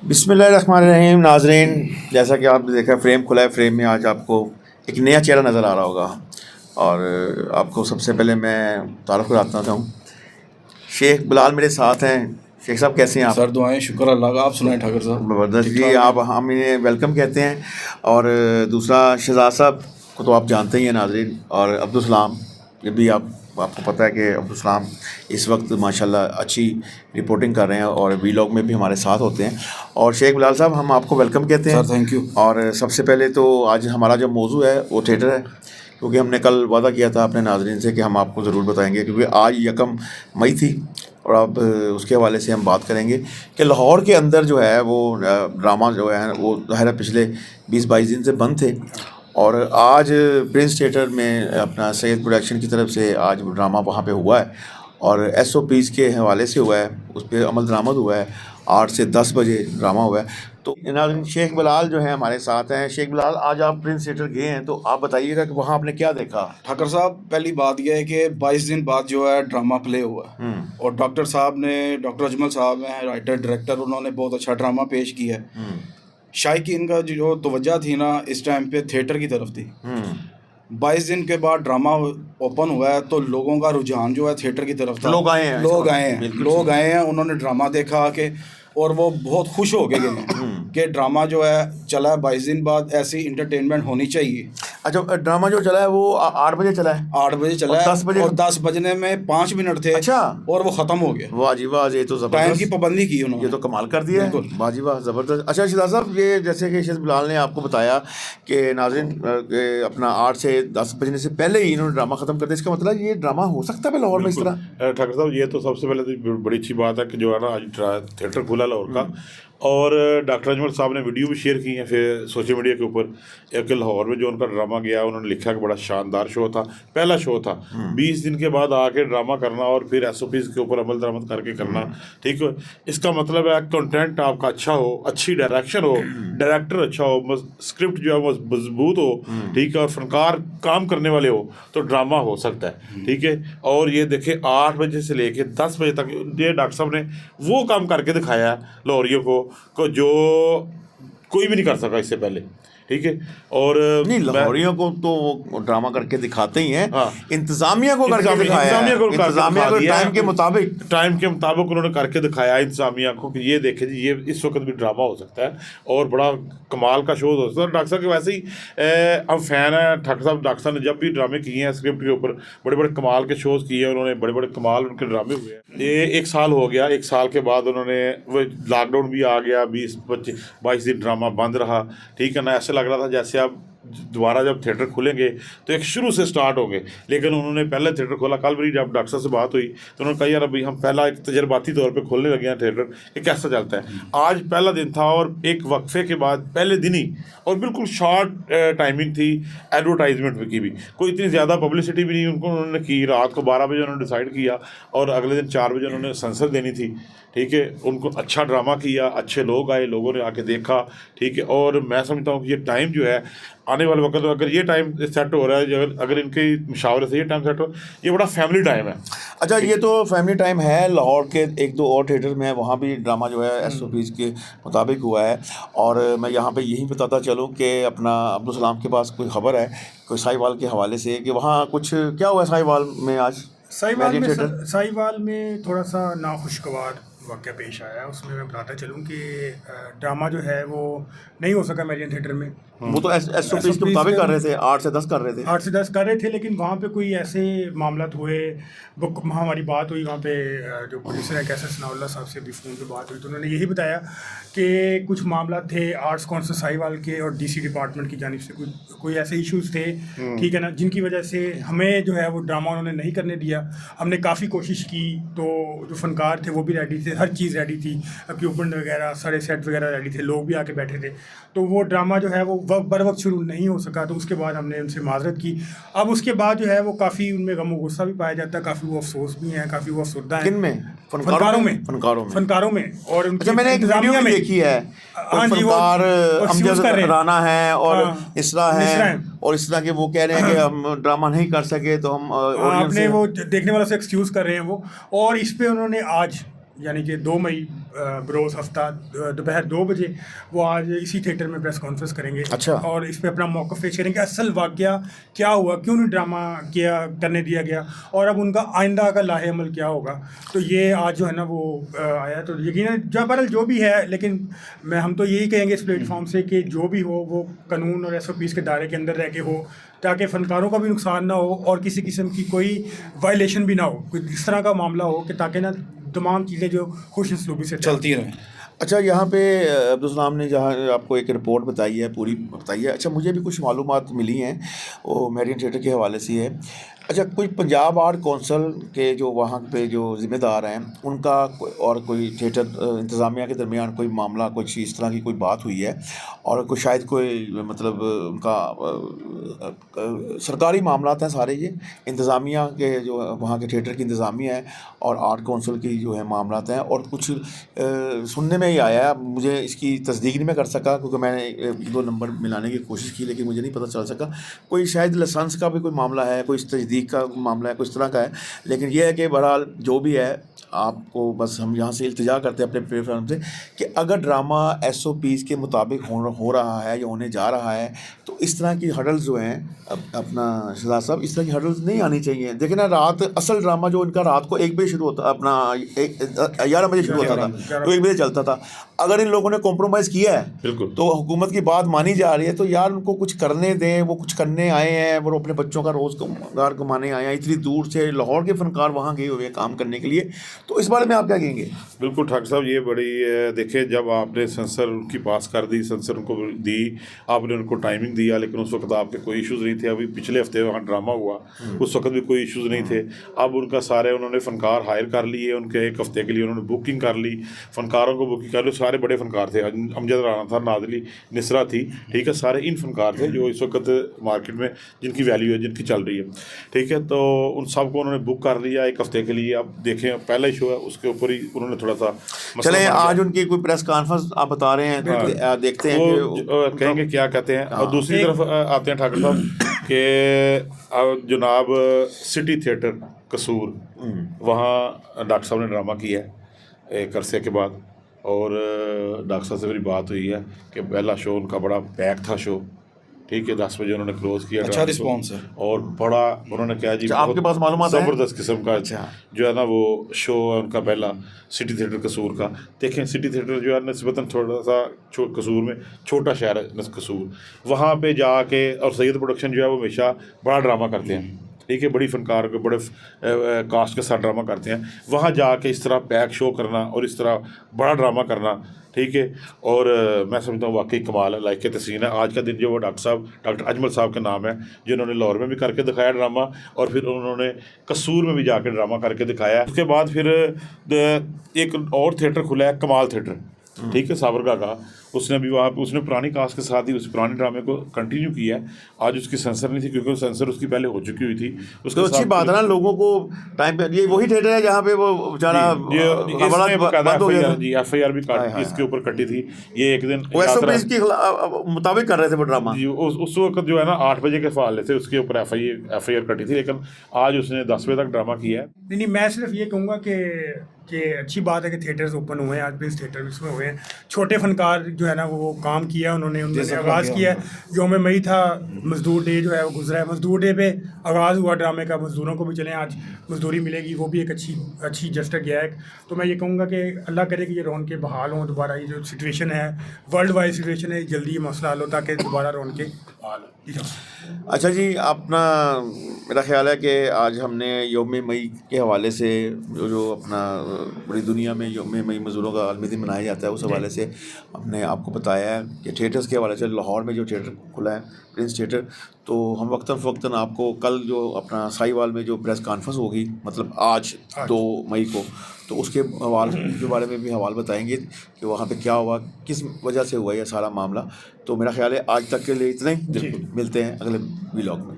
बिस्मिल्लाहिर्रहमानिर्रहीम। नाजरीन, जैसा कि आपने देखा फ्रेम खुला है, फ्रेम में आज आपको एक नया चेहरा नज़र आ रहा होगा। और आपको सबसे पहले मैं तारुफ कराता हूँ। शेख बिलाल मेरे साथ हैं। शेख साहब कैसे हैं आप? सर दुआएं, शुक्र अल्लाह का। आप सुनाएं ठाकर साहब? ज़बरदस्त ठीक जी, ठाक आप हैं? हम इन्हें वेलकम कहते हैं। और दूसरा शहजाद साहब को तो आप जानते ही हैं नाजरीन। और अब्दुल सलाम, ये भी आपको पता है कि अब्दुल सलाम इस वक्त माशाल्लाह अच्छी रिपोर्टिंग कर रहे हैं और वीलॉग में भी हमारे साथ होते हैं। और शेख बिलाल साहब, हम आपको वेलकम कहते हैं। Sir thank you. और सबसे पहले तो आज हमारा जो मौजू है वो थिएटर है, क्योंकि हमने कल वादा किया था अपने नाजरीन से कि हम आपको ज़रूर बताएंगे, क्योंकि आज 1 मई थी। और अब उसके हवाले से हम बात करेंगे कि लाहौर के अंदर जो है वो ड्रामा जो है वो ज़ाहिर है पिछले 20-22 दिन से बंद थे। और आज प्रिंस थिएटर में अपना सैयद प्रोडक्शन की तरफ से आज ड्रामा वहाँ पे हुआ है। और SOPs के हवाले से हुआ है, उस पर अमल दरामद हुआ है। 8 से 10 बजे ड्रामा हुआ है। तो नाज़रीन, शेख बिलाल जो है हमारे साथ हैं। शेख बिलाल, आज आप प्रिंस थिएटर गए हैं, तो आप बताइएगा कि वहाँ आपने क्या देखा? ठाकर साहब, पहली बात यह है कि 22 दिन बाद जो है ड्रामा प्ले हुआ है। और डॉक्टर साहब ने, डॉक्टर अजमल साहब हैं राइटर डायरेक्टर, उन्होंने बहुत अच्छा ड्रामा पेश किया है। शायकीन का जो तवज्जो थी ना इस टाइम पे थिएटर की तरफ थी। 22 दिन के बाद ड्रामा ओपन हुआ है तो लोगों का रुझान जो है थिएटर की तरफ था। लोग आए हैं, उन्होंने ड्रामा देखा कि और वो बहुत खुश हो के गए हैं कि ड्रामा जो है चला है 22 दिन बाद, ऐसी इंटरटेनमेंट होनी चाहिए। अच्छा, ड्रामा जो चला है वो 8 बजे चला है? 8 बजे चला है 10 बजे और 10 बजने में 5 मिनट थे। अच्छा, और वो ख़त्म हो गया। वाह जी वाह, ये तो टाइम ज़बरदस्त, की पाबंदी की उन्होंने। ये तो कमाल कर दिया है। वाह जी वाह, ज़बरदस्त। अच्छा शहजाद साहब, ये जैसे कि शेख बिलाल ने आपको बताया कि नाज़रीन अपना 8 से 10 बजने से पहले ही इन्होंने ड्रामा ख़त्म कर दिया, इसका मतलब ये ड्रामा हो सकता है लाहौर में इस तरह? ठाकर साहब, ये तो सबसे पहले तो बड़ी अच्छी बात है कि जो है ना आज थिएटर खुला लाहौर का। और डॉक्टर अजमल साहब ने वीडियो भी शेयर की है फिर सोशल मीडिया के ऊपर कि लाहौर में जो उनका ड्रामा गया, उन्होंने लिखा कि बड़ा शानदार शो था, पहला शो था। 20 दिन के बाद आके ड्रामा करना और फिर SOPs के ऊपर अमल दरामद करके करना, ठीक है। इसका मतलब है कंटेंट आपका अच्छा हो, अच्छी डायरेक्शन हो, डायरेक्टर अच्छा हो, स्क्रिप्ट जो है वो मजबूत हो, ठीक है, और फनकार काम करने वाले हो, तो ड्रामा हो सकता है, ठीक है। और ये देखे 8 बजे से लेके 10 बजे तक ये डॉक्टर साहब ने वो काम करके दिखाया है लाहौरियों को जो कोई भी नहीं कर सका इससे पहले, ठीक है। और नहीं, लाहौरियों को तो वो ड्रामा करके दिखाते ही हैं। हाँ, इंतजामिया को करके दिखाया है, इंतजामिया को टाइम के मुताबिक उन्होंने करके दिखाया इंतजामिया को कि ये देखे जी, ये इस वक्त भी ड्रामा हो सकता है और बड़ा कमाल का शो हो सकता है। डॉक्टर साहब के वैसे ही हम फ़ैन हैं ठाकुर साहब। डॉक्टर साहब ने जब भी ड्रामे किए हैं स्क्रिप्ट के ऊपर बड़े बड़े कमाल के शोज़ किए हैं उन्होंने, बड़े बड़े कमाल उनके ड्रामे हुए हैं। ये 1 साल हो गया, 1 साल के बाद उन्होंने वो लॉकडाउन भी आ गया, 20-22 दिन ड्रामा बंद रहा, ठीक है ना। ऐसे लग रहा था जैसे अब दोबारा जब थिएटर खुलेंगे तो एक शुरू से स्टार्ट होंगे, लेकिन उन्होंने पहले थिएटर खोला। कल मेरी जब डॉक्टर से बात हुई तो उन्होंने कहा यार अभी हम पहला एक तजर्बाती तौर पे खोलने लगे हैं थिएटर कि कैसा चलता है। आज पहला दिन था और एक वक्फे के बाद पहले दिन ही, और बिल्कुल शॉर्ट टाइमिंग थी, एडवर्टाइजमेंट की भी कोई इतनी ज़्यादा पब्लिसिटी भी नहीं उनको उन्होंने की। रात को 12 बजे उन्होंने डिसाइड किया और अगले दिन 4 बजे उन्होंने सनसद देनी थी, ठीक है। उनको अच्छा ड्रामा किया, अच्छे लोग आए, लोगों ने आके देखा, ठीक है। और मैं समझता हूँ कि ये टाइम जो है आने वाले वक्त, अगर ये टाइम सेट हो रहा है, अगर इनके मुशावरे से ये टाइम सेट हो, ये बड़ा फैमिली टाइम है। अच्छा, ये तो फैमिली टाइम है। लाहौर के 1-2 और थिएटर में वहाँ भी ड्रामा जो है SOPs के मुताबिक हुआ है। और मैं यहाँ पे यही बताता चलूँ कि अपना अब्दुल सलाम के पास कोई ख़बर है कोई साहिवाल के हवाले से कि वहाँ कुछ क्या हुआ है साहिवाल में आज? साहिवाल में थोड़ा सा नाखुशगवार वाक़या पेश आया है। उसमें मैं बताता चलूँ कि ड्रामा जो है वो नहीं हो सका मेरियन थिएटर में। वो तो SOPs के मुताबिक कर रहे थे, 8 से 10 कर रहे थे। 8 से 10 कर रहे थे, लेकिन वहाँ पे कोई ऐसे मामला हुए, वो हमारी बात हुई वहाँ पे जो प्रोड्यूसर है कैसर सनाउल्लाह साहब से भी फ़ोन पे बात हुई, तो उन्होंने यही बताया कि कुछ मामला थे आर्ट्स काउंसिल साहिवाल के और DC डिपार्टमेंट की जानिब से कोई ऐसे इश्यूज़ थे, ठीक है ना, जिनकी वजह से हमें जो है वो ड्रामा उन्होंने नहीं करने दिया। हमने काफ़ी कोशिश की, तो जो फ़नकार थे वो भी रेडी थे, हर चीज़ रेडी थी, इक्विपमेंट वगैरह सारे सेट वगैरह रेडी थे, लोग भी आके बैठे थे, तो वो ड्रामा जो है वो बर वक्त शुरू नहीं हो सका। तो उसके बाद हमने उनसे माजरत की। अब उसके बाद जो है वो काफ़ी उनमें गम गुस्सा भी पाया जाता है, काफ़ी वो अफसोस भी हैं, काफ़ी वो अफसरदा हैं। किन में? फनकारों में। और अच्छा, मैंने एक वीडियो में देखी है, हाँ जी, वो अमजद राना है और इसरा है, और इस तरह के वो कह रहे हैं कि हम ड्रामा नहीं कर सके तो हम अपने वो देखने वालों से एक्सक्यूज़ कर रहे हैं वो। और इस पे उन्होंने आज यानी कि 2 मई बरोज़ हफ्ता दोपहर 2 बजे वो आज इसी थिएटर में प्रेस कॉन्फ्रेंस करेंगे। अच्छा। और इस पे अपना मौक़िफ़ पेश करेंगे, असल वाक़या क्या हुआ, क्यों नहीं ड्रामा करने दिया गया और अब उनका आइंदा का लाहे अमल क्या होगा। तो ये आज जो है ना वो आया, तो यकीनन बहरहाल जो भी है, लेकिन हम तो यही कहेंगे इस प्लेटफॉर्म से कि जो भी हो वो कानून और SOPs के दायरे के अंदर रह के हो, ताकि फ़नकारों का भी नुकसान ना हो और किसी किस्म की कोई वायलेशन भी ना हो, कोई इस तरह का मामला हो कि ताकि ना तमाम चीज़ें जो खुश उसलूबी से चलती रहें। अच्छा, यहाँ पे अब्दुल सलाम ने जहाँ आपको एक रिपोर्ट बताई है, पूरी बताई है। अच्छा, मुझे भी कुछ मालूमात मिली हैं, वो मेरियन थिएटर के हवाले से है। अच्छा, कोई पंजाब आर्ट कौंसल के जो वहाँ पे जो ज़िम्मेदार हैं उनका और कोई थिएटर इंतज़ामिया के दरमियान कोई मामला, कुछ इस तरह की कोई बात हुई है और कोई शायद कोई मतलब उनका सरकारी मामलात हैं सारे, ये इंतज़ामिया के जो वहाँ के थिएटर की इंतज़ामिया है और आर्ट कौंसल की जो है मामलात हैं। और कुछ सुनने में ही आया है, मुझे इसकी तस्दीक नहीं मैं कर सका क्योंकि मैंने 1-2 नंबर मिलाने की कोशिश की, लेकिन मुझे नहीं पता चल सका। कोई शायद लाइसेंस का भी कोई मामला है, कोई तजदीक का मामला है, कुछ तरह का है। लेकिन यह है कि बहरहाल जो भी है, आपको बस हम यहाँ से इल्तिजा करते हैं अपने प्लेटफॉर्म से कि अगर ड्रामा SOPs के मुताबिक हो रहा है या होने जा रहा है, तो इस तरह की हडल्स जो हैं, अपना शहजाद साहब, इस तरह की हडल्स नहीं आनी चाहिए। देखिए ना, रात असल ड्रामा जो इनका रात को 1 बजे शुरू होता, अपना 11 बजे शुरू होता था, तो 1 बजे चलता था। अगर इन लोगों ने कॉम्प्रोमाइज़ किया है बिल्कुल, तो हुकूमत की बात मानी जा रही है, तो यार उनको कुछ करने दें। वो कुछ करने आए हैं, वो अपने बच्चों का रोज़गार कमाने आए हैं, इतनी दूर से लाहौर के फ़नकार वहाँ गए हुए हैं काम करने के लिए। तो इस बारे में आप क्या कहेंगे? बिल्कुल ठाकुर साहब, ये बड़ी देखिए, जब आपने सेंसर उनकी पास कर दी, सेंसर उनको दी, आपने उनको टाइमिंग दिया, लेकिन उस वक्त आपके कोई इश्यूज़ नहीं थे। अभी पिछले हफ्ते वहाँ ड्रामा हुआ, उस वक्त भी कोई इश्यूज़ नहीं थे। अब उनका सारे उन्होंने फ़नकार हायर कर लिए, उनके 1 हफ्ते के लिए उन्होंने बुकिंग कर ली, फ़नकारों को बुकिंग कर ली। सारे बड़े फ़नकार थे, अमजद राना था, नादली निसरा थी, ठीक है, सारे इन फ़नकार थे जो इस वक्त मार्केट में जिनकी वैल्यू है, जिनकी चल रही है, ठीक है। तो उन सबको उन्होंने बुक कर लिया 1 हफ्ते के लिए। अब देखें, पहला इशू है, उसके ऊपर ही उन्होंने थोड़ा सा चले आज उनकी कोई प्रेस कॉन्फ्रेंस आप बता रहे हैं, देखते हैं कि कहेंगे क्या कहते हैं। और दूसरी तरफ आते हैं ठाकुर साहब कि जनाब सिटी थिएटर कसूर, वहाँ डॉक्टर साहब ने ड्रामा किया है एक अरसे के बाद, और डॉक्टर साहब से मेरी बात हुई है कि पहला शो उनका बड़ा पैक था शो, ठीक है, 10 बजे उन्होंने क्लोज किया। अच्छा रिस्पॉन्स है और बड़ा उन्होंने क्या जी, आपके पास मालूमात है ज़बरदस्त किस्म का जो है ना वो शो है उनका पहला, सिटी थिएटर कसूर का। देखें, सिटी थिएटर जो है नस्बतन थोड़ा सा कसूर में छोटा शहर है कसूर, वहाँ पे जाके और सैयद प्रोडक्शन जो है वो हमेशा बड़ा ड्रामा करते हैं, ठीक है, बड़ी फ़नकार के बड़े कास्ट के साथ ड्रामा करते हैं। वहाँ जाके इस तरह पैक शो करना और इस तरह बड़ा ड्रामा करना, ठीक है, और मैं समझता हूँ वाकई कमाल है, लायक तहसीन है। आज का दिन जो वो डॉक्टर अजमल साहब का नाम है, जिन्होंने लाहौर में भी करके दिखाया ड्रामा, और फिर उन्होंने कसूर में भी जाके ड्रामा करके दिखाया। उसके बाद फिर एक और थिएटर खुला है, कमाल थिएटर, ठीक है, साबरगा का। उसने भी वहाँ पे उसने पुरानी कास्ट के साथ ही उस पुराने ड्रामे को कंटिन्यू किया है। आज उसकी सेंसर नहीं थी क्योंकि सेंसर उसकी पहले हो चुकी हुई थी। उसके तो अच्छी बात है ना, लोगों को टाइम पे। ये वही थिएटर है जहाँ पे वो बेचारा जी FIR भी इसके ऊपर कटी थी। ये एक दिन SOPs के मुताबिक कर रहे थे वो ड्रामा जी। उस वक्त जो है ना 8 बजे के फाले थे, उसके ऊपर FIR कटी थी, लेकिन आज उसने 10 बजे तक ड्रामा किया है। नहीं, मैं सिर्फ ये कहूँगा कि अच्छी बात है कि थिएटर्स ओपन हुए हैं, आज प्रिंस थिएटर इसमें हुए हैं। छोटे फनकार जो है ना वो काम किया, उन्होंने आगाज़ किया है। यौम मई था, मजदूर डे जो है वो गुजरा है, मजदूर डे पे आगाज़ हुआ ड्रामे का। मजदूरों को भी चलें आज मजदूरी मिलेगी, वो भी एक अच्छी जस्टर गया है। तो मैं ये कहूँगा कि अल्लाह करे कि ये रौनकें बहाल हों दोबारा। ये जो सिचुएशन है, वर्ल्ड वाइड सिचुएशन है, जल्दी ये मसला हल हो ताकि दोबारा रौनकें बहाल हो। अच्छा जी, अपना मेरा ख्याल है कि आज हमने यौम मई के हवाले से जो अपना पूरी दुनिया में यौम मई मज़दूरों का आलमी दिन मनाया जाता है, उस हवाले से हमने आपको बताया है कि थिएटर्स के हवाले से लाहौर में जो थिएटर खुला है प्रिंस थिएटर, तो हम वक्तन फ़वक्तन आपको कल जो अपना साहिवाल में जो प्रेस कॉन्फ्रेंस होगी, मतलब आज 2 मई को, तो उसके बारे में भी हवाल बताएंगे कि वहाँ पे क्या हुआ, किस वजह से हुआ यह सारा मामला। तो मेरा ख्याल है आज तक के लिए इतना ही। मिलते हैं अगले व्लॉग में।